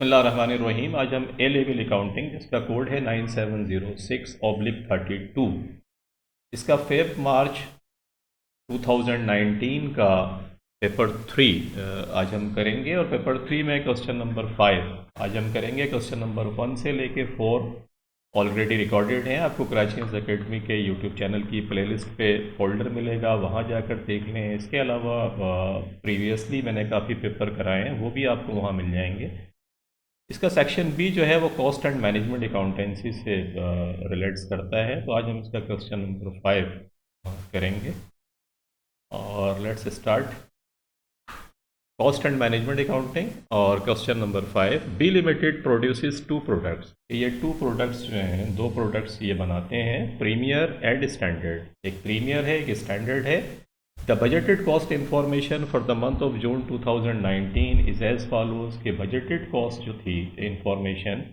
बिस्मिल्लाहिर्रहमानिर्रहीम। आज हम ए लेवल अकाउंटिंग, जिसका कोड है 9706/32, इसका 5 मार्च 2019 का पेपर 3 आज हम करेंगे। और पेपर 3 में क्वेश्चन नंबर 5 आज हम करेंगे। क्वेश्चन नंबर 1 से लेके 4 ऑलरेडी रिकॉर्डेड हैं। आपको कराची हिफ्ज़ एकेडमी के यूट्यूब चैनल की प्लेलिस्ट पे फोल्डर मिलेगा, वहाँ जाकर देख लें। इसके अलावा प्रीवियसली मैंने काफ़ी पेपर कराए हैं, वो भी आपको वहाँ मिल जाएंगे। इसका सेक्शन बी जो है वो कॉस्ट एंड मैनेजमेंट अकाउंटेंसी से रिलेट्स करता है। तो आज हम इसका क्वेश्चन नंबर 5 करेंगे और let's start. Cost and management accounting और question number 5, B limited produces 2 products. ये 2 प्रोडक्ट्स जो हैं, 2 प्रोडक्ट्स ये बनाते हैं, प्रीमियर एंड स्टैंडर्ड। एक प्रीमियर है, एक स्टैंडर्ड है। The budgeted cost information for the month of June 2019 is as follows कि budgeted cost जो थी इंफॉर्मेशन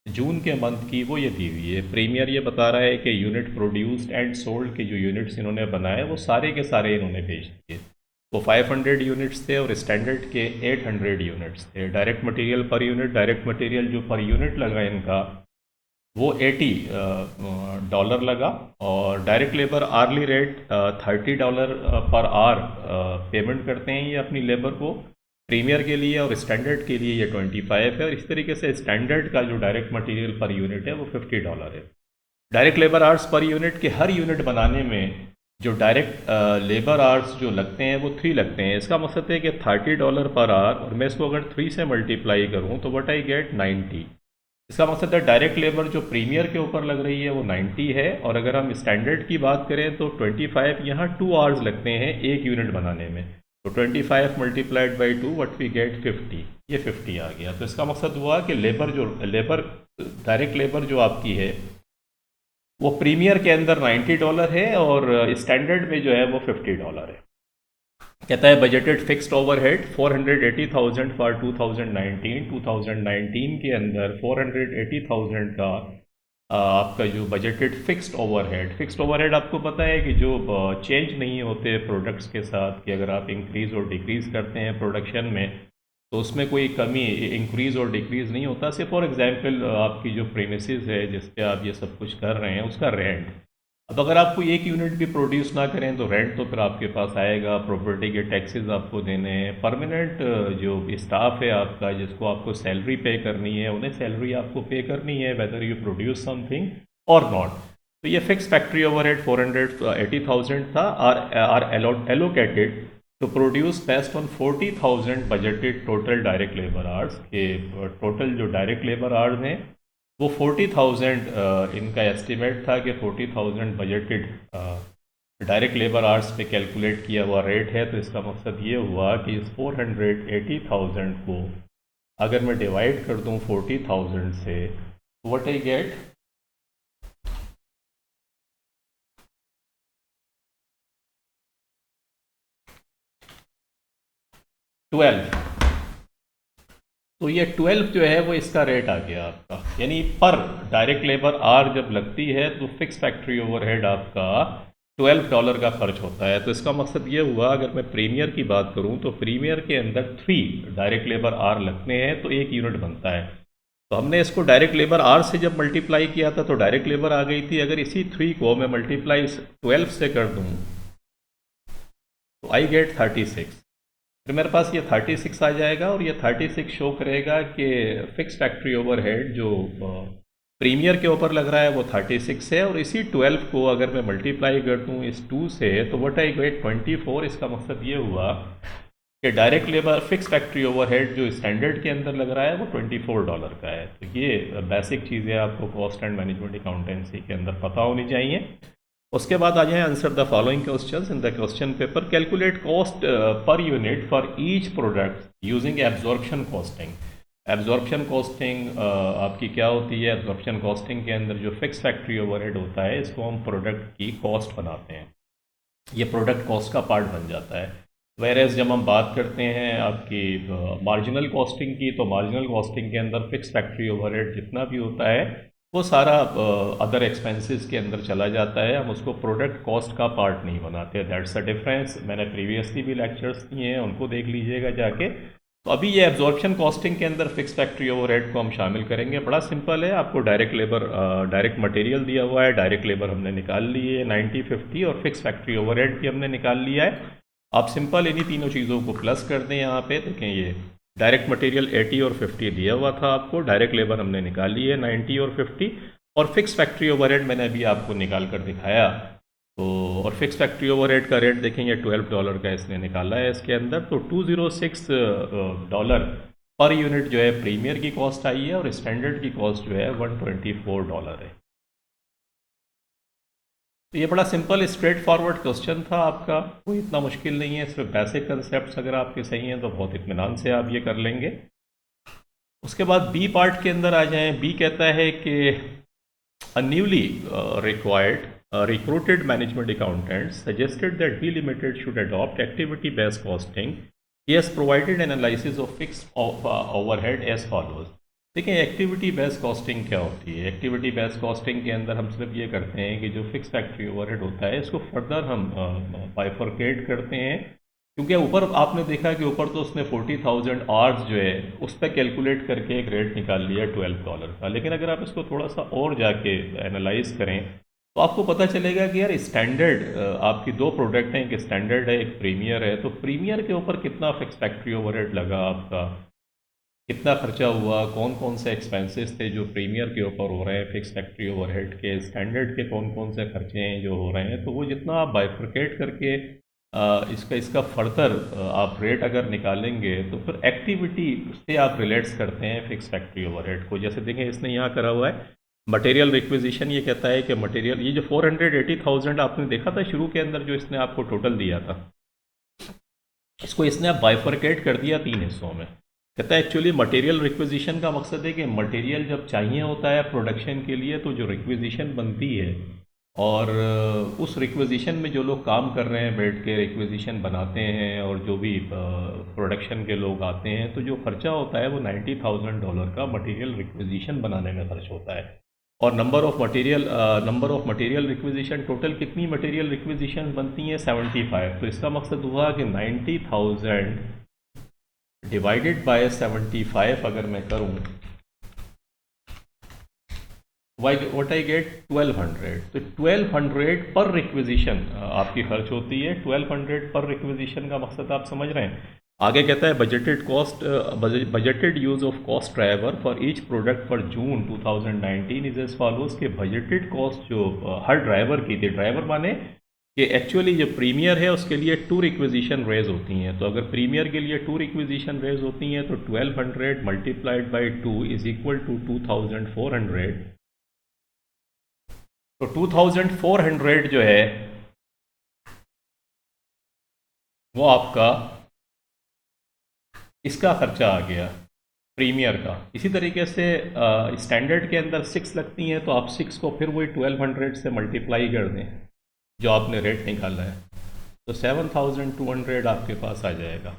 जून के मंथ की, वो ये दी हुई है। प्रीमियर ये बता रहा है कि यूनिट प्रोड्यूस्ड एंड सोल्ड के जो यूनिट्स इन्होंने बनाए वो सारे के सारे इन्होंने बेच दिए। वो 500 यूनिट्स थे और स्टैंडर्ड के 800 यूनिट्स थे। Direct material per unit, direct material जो पर यूनिट लगा इनका वो $80 लगा। और direct labour early rate $30 per hour payment करते हैं ये अपनी लेबर को प्रीमियर के लिए, और स्टैंडर्ड के लिए ये 25 है। और इस तरीके से स्टैंडर्ड का जो डायरेक्ट मटेरियल पर यूनिट है वो $50 है। Direct labour hours per unit के हर यूनिट बनाने में जो डायरेक्ट लेबर आवर्स जो लगते हैं वो 3 लगते हैं। इसका मकसद है कि $30 पर आवर, और मैं इसको अगर 3 से मल्टीप्लाई करूँ तो व्हाट आई गेट 90। इसका मकसद है डायरेक्ट लेबर जो प्रीमियर के ऊपर लग रही है वो 90 है। और अगर हम स्टैंडर्ड की बात करें तो 25, यहाँ 2 आवर्स लगते हैं एक यूनिट बनाने में। तो 25 multiplied by 2 what we get 50, ये 50 आ गया। तो इसका मकसद हुआ कि डायरेक्ट लेबर जो आपकी है वो प्रीमियर के अंदर $90 है और स्टैंडर्ड में जो है वो $50 है। कहता है बजटेड फिक्स्ड ओवरहेड 480,000 फॉर 2019 के अंदर 480,000 का आपका जो बजटेड फिक्स्ड ओवरहेड आपको पता है कि जो चेंज नहीं होते प्रोडक्ट्स के साथ, कि अगर आप इंक्रीज़ और डिक्रीज़ करते हैं प्रोडक्शन में तो उसमें कोई कमी, इंक्रीज़ और डिक्रीज़ नहीं होता। से फॉर एग्जांपल आपकी जो प्रीमिसेस है जिस पे आप ये सब कुछ कर रहे हैं उसका रेंट, अब अगर आप कोई एक यूनिट भी प्रोड्यूस ना करें तो रेंट तो फिर आपके पास आएगा, प्रॉपर्टी के टैक्सेस आपको देने हैं, परमानेंट जो स्टाफ है आपका जिसको आपको सैलरी पे करनी है उन्हें सैलरी आपको पे करनी है वेदर यू प्रोड्यूस समथिंग और नॉट। तो ये फिक्स फैक्ट्री ओवरहेड 480,000 था, are allocated to produce based on 40,000 budgeted total direct labour hours के। टोटल जो डायरेक्ट लेबर आवर्स हैं वो 40,000 इनका एस्टिमेट था कि 40,000 बजटेड डायरेक्ट लेबर आवर्स पे कैलकुलेट किया हुआ रेट है। तो इसका मकसद ये हुआ कि इस 480,000 को अगर मैं डिवाइड कर दूं 40,000 से, व्हाट आई गेट 12। तो ये 12 जो है वो इसका रेट आ गया आपका, यानी पर डायरेक्ट लेबर आर जब लगती है तो फिक्स फैक्ट्री ओवरहेड आपका $12 का खर्च होता है। तो इसका मकसद ये हुआ, अगर मैं प्रीमियर की बात करूं तो प्रीमियर के अंदर 3 डायरेक्ट लेबर आर लगते हैं तो एक यूनिट बनता है। तो हमने इसको डायरेक्ट लेबर आर से जब मल्टीप्लाई किया था तो डायरेक्ट लेबर आ गई थी। अगर इसी 3 को मैं मल्टीप्लाई 12 से कर दूँ तो आई गेट 36। फिर मेरे पास ये 36 आ जाएगा और ये 36 शो करेगा कि फिक्स फैक्ट्री ओवरहेड जो प्रीमियर के ऊपर लग रहा है वो 36 है। और इसी 12 को अगर मैं मल्टीप्लाई कर दूँ इस 2 से तो व्हाट आई गेट 24। इसका मकसद ये हुआ कि direct labour fix factory overhead जो स्टैंडर्ड के अंदर लग रहा है वो $24 का है। तो ये बेसिक चीज़ें आपको कॉस्ट एंड मैनेजमेंट अकाउंटेंसी के अंदर पता होनी चाहिए। उसके बाद आ जाए answer the following questions in the question paper. Calculate cost per unit for each product using absorption costing. Absorption costing आपकी क्या होती है? एब्जॉर्प्शन कॉस्टिंग के अंदर जो फिक्स फैक्ट्री ओवरहेड होता है इसको हम प्रोडक्ट की कॉस्ट बनाते हैं, ये प्रोडक्ट कॉस्ट का पार्ट बन जाता है। वेरेज जब हम बात करते हैं आपकी मार्जिनल कॉस्टिंग की, तो मार्जिनल कॉस्टिंग के अंदर फिक्स फैक्ट्री ओवरहेड जितना भी होता है वो सारा अदर एक्सपेंसेस के अंदर चला जाता है, हम उसको प्रोडक्ट कॉस्ट का पार्ट नहीं बनाते। That's a difference. मैंने प्रीवियसली भी लेक्चर्स किए हैं, उनको देख लीजिएगा जाके। तो अभी ये एब्जॉर्प्शन कॉस्टिंग के अंदर फिक्स फैक्ट्री ओवरहेड को हम शामिल करेंगे। बड़ा सिंपल है, आपको डायरेक्ट लेबर, डायरेक्ट मटेरियल दिया हुआ है, डायरेक्ट लेबर हमने निकाल ली है 90 50 और फिक्स फैक्ट्री ओवरहेड भी हमने निकाल लिया है। आप सिंपल इन्हीं तीनों चीज़ों को प्लस कर दें। यहाँ पे देखें, ये डायरेक्ट मटेरियल 80 और 50 दिया हुआ था आपको, डायरेक्ट लेबर हमने निकाल ली है 90 और 50, और फिक्स फैक्ट्री ओवरहेड मैंने अभी आपको निकाल कर दिखाया। तो और फिक्स फैक्ट्री ओवरहेड का रेट देखेंगे $12 का इसने निकाला है इसके अंदर। तो $206 पर यूनिट जो है प्रीमियर की कॉस्ट आई है, और स्टैंडर्ड की कॉस्ट जो है $124 है। तो ये बड़ा सिंपल स्ट्रेट फॉरवर्ड क्वेश्चन था आपका, कोई इतना मुश्किल नहीं है। सिर्फ बेसिक कंसेप्ट अगर आपके सही हैं तो बहुत इत्मीनान से आप ये कर लेंगे। उसके बाद बी पार्ट के अंदर आ जाएं। बी कहता है कि a newly required recruited management accountant suggested that B Limited should adopt activity-based costing. He has provided an analysis of fixed overhead as follows. देखिए, एक्टिविटी बेस्ड कॉस्टिंग क्या होती है? एक्टिविटी बेस्ड कॉस्टिंग के अंदर हम सिर्फ ये करते हैं कि जो फिक्स फैक्ट्री ओवरहेड होता है इसको फर्दर हम बाइफरकेट करते हैं, क्योंकि ऊपर आपने देखा कि ऊपर तो उसने 40,000 आवर्स जो है उस पर कैलकुलेट करके एक रेट निकाल लिया $12 का। लेकिन अगर आप इसको थोड़ा सा और जाके एनालाइज करें तो आपको पता चलेगा कि यार स्टैंडर्ड, आपकी दो प्रोडक्ट हैं, एक स्टैंडर्ड है एक प्रीमियर है। तो प्रीमियर के ऊपर कितना फिक्स फैक्ट्री ओवरहेड लगा आपका, कितना खर्चा हुआ, कौन कौन से एक्सपेंसेस थे जो प्रीमियर के ऊपर हो रहे हैं फिक्स फैक्ट्री ओवरहेड के, स्टैंडर्ड के कौन कौन से खर्चे हैं जो हो रहे हैं। तो वो जितना आप बाइफरकेट करके इसका फर्दर आप रेट अगर निकालेंगे तो फिर एक्टिविटी से आप रिलेट्स करते हैं फिक्स फैक्ट्री ओवरहेड को। जैसे देखें, इसने यहाँ करा हुआ है मटेरियल रिक्विजिशन। ये कहता है कि मटेरियल, ये जो 480,000 आपने देखा था शुरू के अंदर जो इसने आपको टोटल दिया था, इसको इसने आप बाइफरकेट कर दिया 3 हिस्सों में। कहता है एक्चुअली मटेरियल रिक्विजिशन का मकसद है कि मटेरियल जब चाहिए होता है प्रोडक्शन के लिए तो जो रिक्विजिशन बनती है, और उस रिक्विजिशन में जो लोग काम कर रहे हैं बैठ के रिक्विजिशन बनाते हैं, और जो भी प्रोडक्शन के लोग आते हैं, तो जो खर्चा होता है वो $90,000 का मटेरियल रिक्विजिशन बनाने में खर्च होता है। और number of material requisition, total कितनी मटेरियल रिक्विजिशन बनती हैं? 75। तो इसका मकसद हुआ कि 90,000 डिवाइडेड बाय 75 अगर मैं करूं, व्हाट आई गेट 1200। तो 1200 पर रिक्विजिशन आपकी खर्च होती है। 1200 पर रिक्विजिशन का मकसद आप समझ रहे हैं। आगे कहता है budgeted use of cost driver for each product for June 2019 is as follows के बजटेड कॉस्ट जो हर ड्राइवर की थी, ड्राइवर माने कि एक्चुअली जो प्रीमियर है उसके लिए 2 रिक्विजिशन रेज होती हैं। तो अगर प्रीमियर के लिए 2 रिक्विजिशन रेज होती हैं तो 1200 multiplied by 2 is equal to 2400। तो 2400 जो है वो आपका इसका खर्चा आ गया प्रीमियर का। इसी तरीके से स्टैंडर्ड के अंदर 6 लगती हैं, तो आप 6 को फिर वही 1200 से मल्टीप्लाई कर दें जो आपने रेट निकाला है, तो 7200 आपके पास आ जाएगा।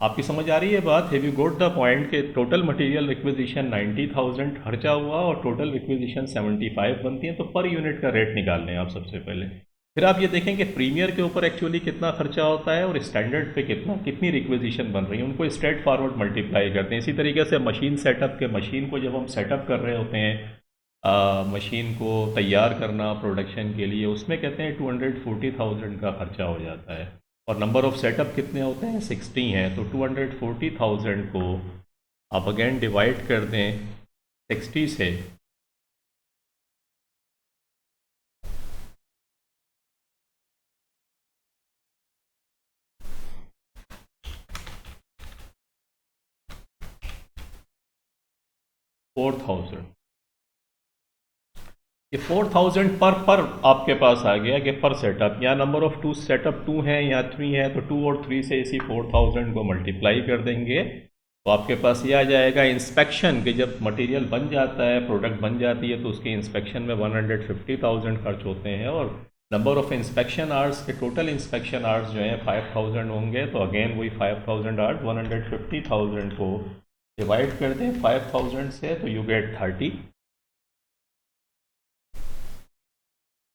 आपकी समझ आ रही है बात? Have you got the point के टोटल मटेरियल रिक्विजिशन 90,000 खर्चा हुआ और टोटल रिक्विजिशन 75 बनती है। तो पर यूनिट का रेट निकाल लें आप सबसे पहले। फिर आप ये देखें कि प्रीमियर के ऊपर एक्चुअली कितना खर्चा होता है और स्टैंडर्ड पे कितनी रिक्विजिशन बन रही है, उनको स्ट्रेट फॉरवर्ड मल्टीप्लाई करते हैं। इसी तरीके से मशीन सेटअप के, मशीन को जब हम सेटअप कर रहे होते हैं, मशीन को तैयार करना प्रोडक्शन के लिए, उसमें कहते हैं 240,000 का खर्चा हो जाता है। और नंबर ऑफ़ सेटअप कितने होते हैं? 60 हैं। तो 240,000 को आप अगेन डिवाइड कर दें 60 से, ये 4000 पर आपके पास आ गया कि पर सेटअप, या नंबर ऑफ टू सेटअप 2 हैं या 3 हैं, तो 2 और 3 से इसी 4000 को मल्टीप्लाई कर देंगे तो आपके पास ये आ जाएगा। इंस्पेक्शन के जब मटेरियल बन जाता है, प्रोडक्ट बन जाती है, तो उसके इंस्पेक्शन में 150,000 खर्च होते हैं, और नंबर ऑफ इंस्पेक्शन आवर्स के टोटल इंस्पेक्शन आवर्स जो हैं 5000 होंगे। तो अगेन वही 5000 आवर्स 150,000 को डिवाइड कर दें 5000 से, तो यू गेट 30।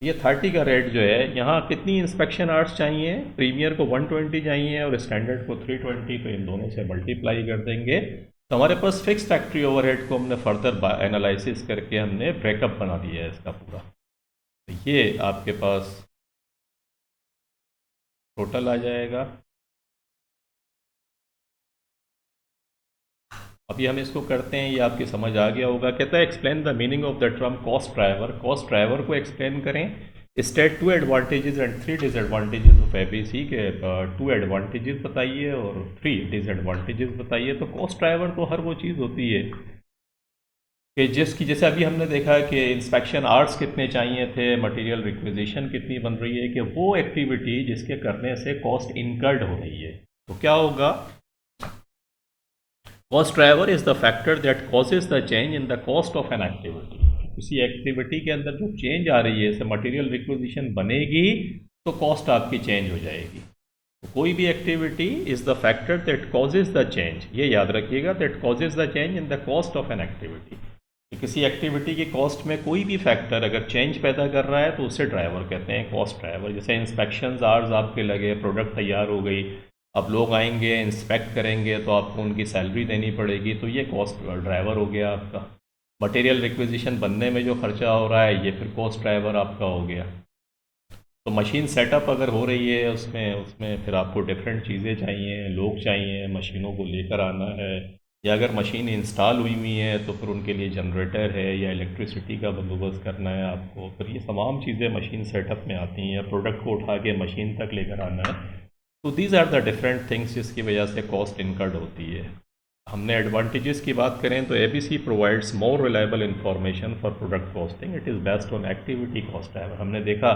ये 30 का रेट जो है, यहाँ कितनी इंस्पेक्शन आवर्स चाहिए, प्रीमियर को 120 चाहिए और स्टैंडर्ड को 320, तो इन दोनों से मल्टीप्लाई कर देंगे तो हमारे पास फिक्स फैक्ट्री ओवरहेड को हमने फर्दर एनालिसिस करके हमने ब्रेकअप बना दिया है इसका पूरा। तो ये आपके पास टोटल आ जाएगा। अभी हम इसको करते हैं, ये आपकी समझ आ गया होगा। कहता है explain the meaning of the term cost driver. Cost driver को एक्सप्लेन करें। State 2 advantages and 3 disadvantages of ABC के। 2 एडवांटेजेस बताइए और 3 डिसएडवांटेजेस बताइए। तो कॉस्ट ड्राइवर तो हर वो चीज़ होती है कि जिसकी, जैसे अभी हमने देखा कि इंस्पेक्शन आवर्स कितने चाहिए थे, मटेरियल रिक्विजिशन कितनी बन रही है, कि वो एक्टिविटी जिसके करने से कॉस्ट इनकर्ड हो रही है, तो क्या होगा। Cost driver is the factor that causes the change in the cost of an activity. किसी एक्टिविटी के अंदर जो चेंज आ रही है, जैसे मटेरियल रिक्विजिशन बनेगी तो कॉस्ट आपकी चेंज हो जाएगी। तो कोई भी activity is the factor that causes the change, ये याद रखिएगा, that causes the change in the cost of an activity. किसी एक्टिविटी की कॉस्ट में कोई भी फैक्टर अगर चेंज पैदा कर रहा है तो उसे ड्राइवर कहते हैं, कॉस्ट ड्राइवर। जैसे इंस्पेक्शन आवर्स आपके लगे, प्रोडक्ट तैयार हो गई, अब लोग आएंगे इंस्पेक्ट करेंगे तो आपको उनकी सैलरी देनी पड़ेगी, तो ये कॉस्ट ड्राइवर हो गया आपका। मटेरियल रिक्विजिशन बनने में जो खर्चा हो रहा है, ये फिर कॉस्ट ड्राइवर आपका हो गया। तो मशीन सेटअप अगर हो रही है उसमें उसमें फिर आपको डिफरेंट चीज़ें चाहिए, लोग चाहिए, मशीनों को लेकर आना है, या अगर मशीन इंस्टॉल हुई हुई है तो फिर उनके लिए जनरेटर है या इलेक्ट्रिसिटी का बंदोबस्त करना है आपको। फिर ये तमाम चीज़ें मशीन सेटअप में आती हैं, या प्रोडक्ट को उठा के मशीन तक लेकर आना है। तो these are the different things जिसकी वजह से कॉस्ट इनकर्ड होती है। हमने एडवांटेजेस की बात करें तो ABC provides more reliable information for product costing. It is based on activity cost driver. हमने देखा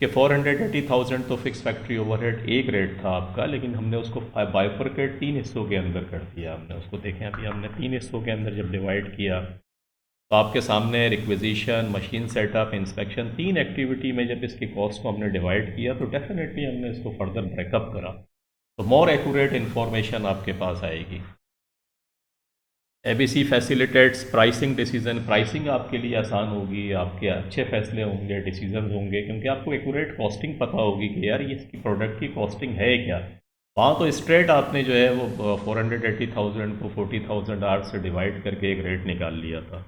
कि 480,000 तो फिक्स फैक्ट्री ओवरहेड एक रेट था आपका, लेकिन हमने उसको बाइफरकेट 3 हिस्सों के अंदर कर दिया। हमने उसको देखें, अभी हमने 3 हिस्सों के अंदर जब डिवाइड किया तो आपके सामने requisition, machine setup, inspection, 3 activity में जब इसकी कॉस्ट को हमने डिवाइड किया तो डेफिनेटली हमने इसको फर्दर ब्रेकअप करा, तो मोर एक्यूरेट इन्फॉर्मेशन आपके पास आएगी। ABC facilitates pricing decision. Pricing आपके लिए आसान होगी, आपके अच्छे फैसले होंगे, डिसीजंस होंगे, क्योंकि आपको एक्यूरेट कॉस्टिंग पता होगी कि यार ये इसकी प्रोडक्ट की कॉस्टिंग है क्या। वहाँ तो स्ट्रेट आपने जो है वो 480,000 को 40,000 आवर्स से डिवाइड करके एक रेट निकाल लिया था।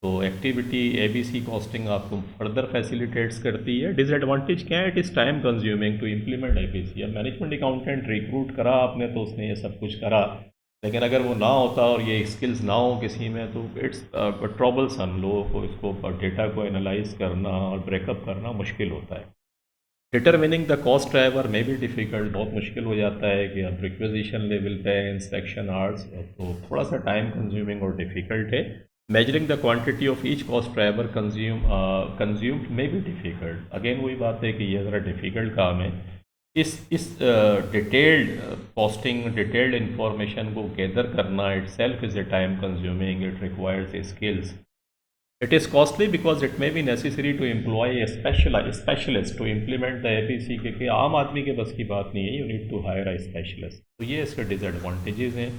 तो एक्टिविटी एबीसी कॉस्टिंग आपको फर्दर फैसिलिटेट्स करती है। डिसएडवांटेज क्या है, it is time consuming to implement ABC. अब मैनेजमेंट अकाउंटेंट रिक्रूट करा आपने तो उसने ये सब कुछ करा, लेकिन अगर वो ना होता और ये स्किल्स ना हो किसी में तो इट्स ट्रबलसम। लोगों को इसको डेटा को एनालाइज करना और ब्रेकअप करना मुश्किल होता है। डिटरमिनिंग द कॉस्ट ड्राइवर में भी डिफ़िकल्ट, बहुत मुश्किल हो जाता है कि अब रिक्वेजिशन लेवल पे इंस्पेक्शन आवर्स, तो थोड़ा सा टाइम कंज्यूमिंग और डिफ़िकल्ट है। Measuring the quantity of each cost driver consumed में भी डिफ़िकल्ट। अगेन वही बात है कि ये ज़रा डिफ़िकल्ट काम है। इस डिटेल्ड कॉस्टिंग, डिटेल्ड इंफॉर्मेशन को गैदर करना itself is a time consuming, it requires a skills. It is costly because it may be necessary to employ a specialist to implement the ABC, क्योंकि आम आदमी के बस की बात नहीं है, you need to hire a specialist. तो ये इसके डिसएडवांटेजेस हैं।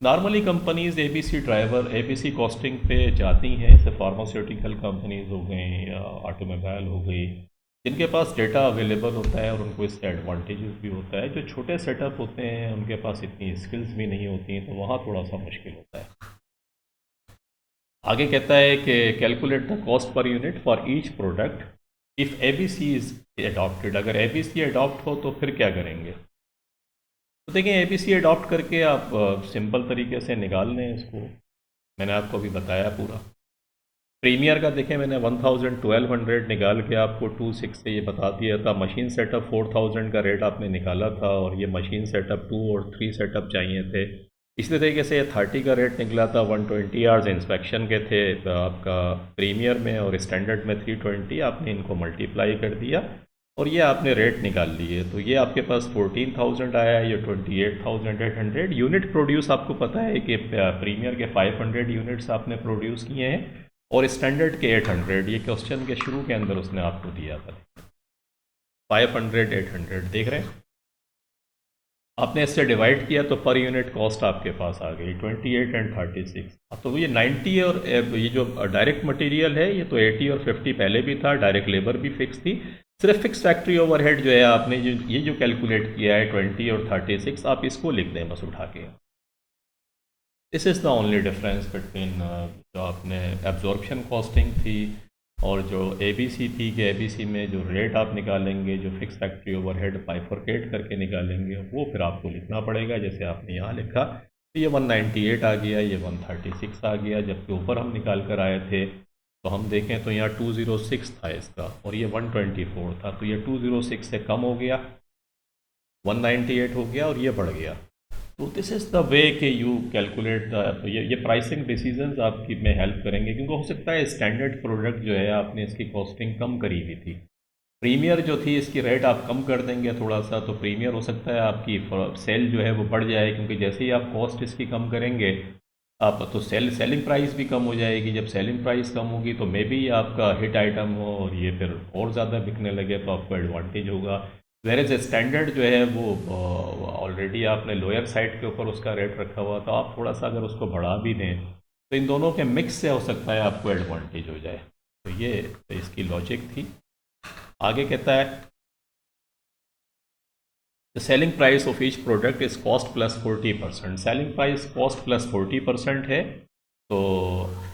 Normally companies ABC driver, ABC costing पे जाती हैं, जैसे फार्मास्यूटिकल कंपनीज हो गई या ऑटोमोबाइल हो गई, जिनके पास डेटा अवेलेबल होता है और उनको इससे एडवांटेजेस भी होता है। जो छोटे सेटअप होते हैं उनके पास इतनी स्किल्स भी नहीं होती हैं, तो वहाँ थोड़ा सा मुश्किल होता है। आगे कहता है कि calculate the cost per unit for each product if ABC is adopted. अगर एबीसी अडॉप्ट हो तो फिर क्या करेंगे। तो देखें, एबीसी अडॉप्ट करके आप सिंपल तरीके से निकाल लें इसको, मैंने आपको अभी बताया पूरा। प्रीमियर का देखें, मैंने 1200 निकाल के आपको 26 से ये बता दिया था। मशीन सेटअप 4000 का रेट आपने निकाला था, और ये मशीन सेटअप 2 और 3 सेटअप चाहिए थे। इसी तरीके से 30 का रेट निकला था। 120 आवर्स इंस्पेक्शन के थे आपका प्रीमियर में, और स्टैंडर्ड में 320। आपने इनको मल्टीप्लाई कर दिया और ये आपने रेट निकाल लिए, तो ये आपके पास 14,000 आया। ये 28,800 यूनिट प्रोड्यूस, आपको पता है कि प्रीमियर के 500 यूनिट्स आपने प्रोड्यूस किए हैं और स्टैंडर्ड के 800। ये क्वेश्चन के शुरू के अंदर उसने आपको दिया था। 500 800 देख रहे हैं। आपने इससे डिवाइड किया तो पर यूनिट कॉस्ट आपके पास आ गई 28 एंड 36। तो ये 90 और ये जो डायरेक्ट मटेरियल है ये तो 80 और 50 पहले भी था, डायरेक्ट लेबर भी फिक्स थी। सिर्फ फिक्स फैक्ट्री ओवरहेड जो है आपने ये जो कैलकुलेट किया है 20 और 36, आप इसको लिख दें बस उठा के। This is the only difference between जो आपने एब्जॉर्प्शन कॉस्टिंग थी और जो एबीसी थी कि एबीसी में जो रेट आप निकालेंगे, जो फिक्स फैक्ट्री ओवरहेड बाइफरकेट करके निकालेंगे, वो फिर आपको लिखना पड़ेगा जैसे आपने यहाँ लिखा। तो ये 198 आ गया, ये 136 आ गया, जबकि ऊपर हम निकाल कर आए थे तो हम देखें तो यहाँ 206 था इसका और ये 124 था, तो ये 206 से कम हो गया, 198 हो गया और ये बढ़ गया। तो दिस इज़ द वे कि यू कैलकुलेट। तो ये प्राइसिंग डिसीजंस आपकी में हेल्प करेंगे, क्योंकि हो सकता है स्टैंडर्ड प्रोडक्ट जो है आपने इसकी कॉस्टिंग कम करी हुई थी, प्रीमियर जो थी इसकी रेट आप कम कर देंगे थोड़ा सा, तो प्रीमियर हो सकता है आपकी सेल जो है वो बढ़ जाए, क्योंकि जैसे ही आप कॉस्ट इसकी कम करेंगे आप तो सेलिंग प्राइस भी कम हो जाएगी। जब सेलिंग प्राइस कम होगी तो मे बी आपका हिट आइटम हो और ये फिर और ज़्यादा बिकने लगे तो आपको एडवांटेज होगा। वेरेज स्टैंडर्ड जो है वो ऑलरेडी आपने लोअर साइड के ऊपर उसका रेट रखा हुआ, तो आप थोड़ा सा अगर उसको बढ़ा भी दें तो इन दोनों के मिक्स से हो सकता है आपको एडवांटेज हो जाए। तो ये इसकी लॉजिक थी। आगे कहता है the selling price of each product is cost plus 40%। Selling price cost plus 40% है। तो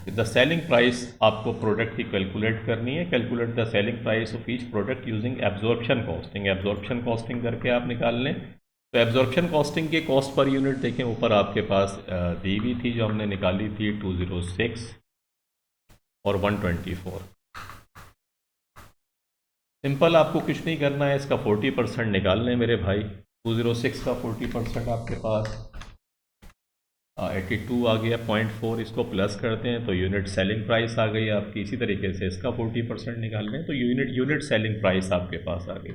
द सेलिंग प्राइस आपको प्रोडक्ट की कैलकुलेट करनी है। Calculate the selling price of each product using absorption costing. Absorption costing करके आप निकाल लें। तो एब्जॉर्प्शन कॉस्टिंग के कॉस्ट पर यूनिट देखें ऊपर आपके पास दी हुई थी जो हमने निकाली थी 206 और 124। सिंपल, आपको कुछ नहीं करना है, इसका 40% निकाल लें मेरे भाई। 206 का 40% आपके पास 82 आ गया 0.4, इसको प्लस करते हैं तो यूनिट सेलिंग प्राइस आ गई आपकी। इसी तरीके से इसका 40% निकाल लें तो यूनिट सेलिंग प्राइस आपके पास आ गई।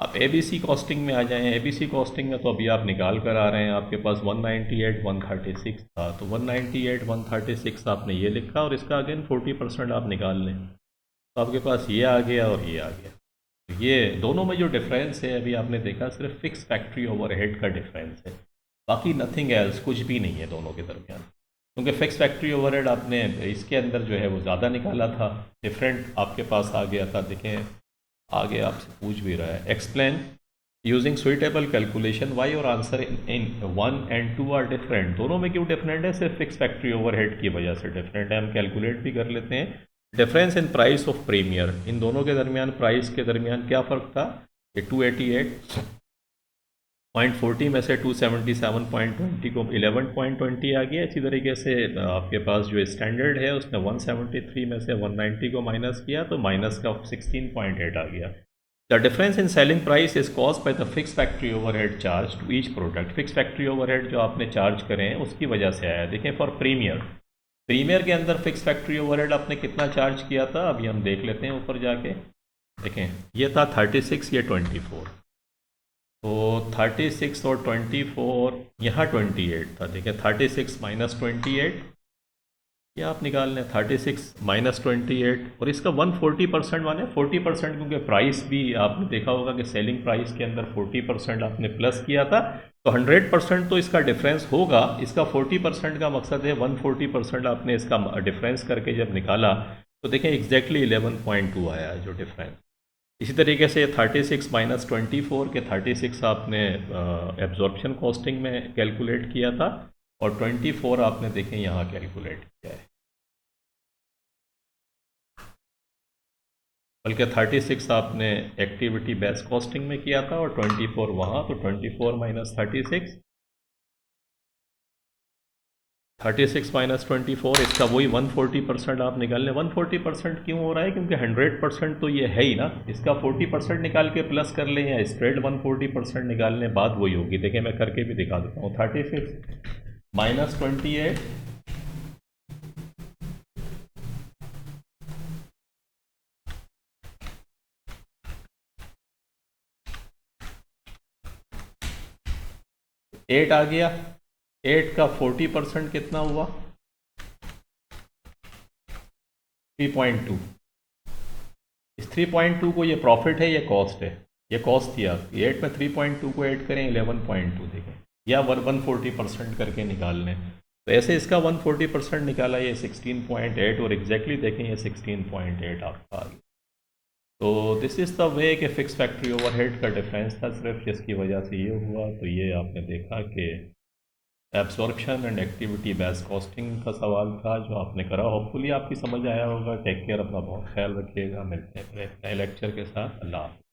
आप एबीसी कॉस्टिंग में आ जाएं। एबीसी कॉस्टिंग में तो अभी आप निकाल कर आ रहे हैं, आपके पास 198 136 था, तो 198 136 आपने ये लिखा और इसका अगेन 40% आप निकाल लें तो आपके पास ये आ गया और ये आ गया। ये दोनों में जो डिफरेंस है अभी आपने देखा सिर्फ फिक्स फैक्ट्री ओवरहेड का डिफरेंस है, बाकी नथिंग एल्स, कुछ भी नहीं है दोनों के दरमियान। क्योंकि फिक्स फैक्ट्री ओवरहेड आपने इसके अंदर जो है वो ज़्यादा निकाला था, डिफरेंट आपके पास आ गया था। देखें आगे आपसे पूछ भी रहा है, explain using suitable calculation why और answer in 1 and 2 are different. दोनों में क्यों डिफरेंट है? सिर्फ फिक्स फैक्ट्री ओवरहेड की वजह से डिफरेंट है। हम कैलकुलेट भी कर लेते हैं। Difference in price of premier, इन दोनों के दरमियान प्राइस के दरमियान क्या फ़र्क था? ये 288.40 में से 277.20 को 11.20 आ गया। इसी तरीके से आपके पास जो स्टैंडर्ड है उसने 173 में से 190 को माइनस किया तो माइनस का 16.8 आ गया। The difference in selling price is cause by the fix factory overhead charge to each product. Fix factory overhead जो आपने चार्ज करें उसकी वजह से आया। देखें फॉर प्रीमियर के अंदर फिक्स फैक्ट्री ओवरहेड आपने कितना चार्ज किया था अभी हम देख लेते हैं ऊपर जाके। देखें ये था 36, ये 24, तो 36 और 24, यहाँ 28 था। देखें 36 माइनस 28, ये आप निकाल लें 36 माइनस 28 और इसका 140% माने 40%, क्योंकि प्राइस भी आपने देखा होगा कि सेलिंग प्राइस के अंदर 40% आपने प्लस किया था, तो 100% तो इसका डिफरेंस होगा। इसका 40% का मकसद है 140% आपने इसका डिफरेंस करके जब निकाला तो देखें एग्जैक्टली 11.2 आया जो डिफरेंस। इसी तरीके से 36 माइनस 24 के 36 आपने एब्जॉर्प्शन कॉस्टिंग में कैलकुलेट किया था और 24 आपने देखें यहाँ कैलकुलेट किया है। बल्कि 36 आपने एक्टिविटी बेस्ड कॉस्टिंग में किया था और 24 वहाँ, तो 24 माइनस 36 माइनस 24, इसका वही 140% आप निकाल लें। 140% क्यों हो रहा है? क्योंकि 100% तो ये है ही ना, इसका 40% निकाल के प्लस कर लें या स्ट्रेट 140% निकाल लें, बात वही होगी। देखिए मैं करके भी दिखा देता हूँ। 36 माइनस 28, एट आ गया। 8 का 40% कितना हुआ? 3.2। इस 3.2 को ये प्रॉफिट है, ये कॉस्ट है, ये कॉस्ट थी आपकी, 8 में 3.2 को ऐड करें 11.2 देखें, या 140% करके निकाल लें। तो ऐसे इसका 140% निकाला, ये 16.8, और एग्जैक्टली देखें ये 16.8 आपका आ गया। तो दिस इज़ द वे कि फ़िक्स फैक्ट्री ओवरहेड का डिफरेंस था सिर्फ, जिसकी वजह से ये हुआ। तो ये आपने देखा कि absorption and activity based costing का सवाल था जो आपने करा। होपफुली आपकी समझ आया होगा। टेक केयर, अपना बहुत ख्याल रखिएगा। मिलते हैं फिर एक नए लेक्चर के साथ। अल्लाह हाफ़िज़।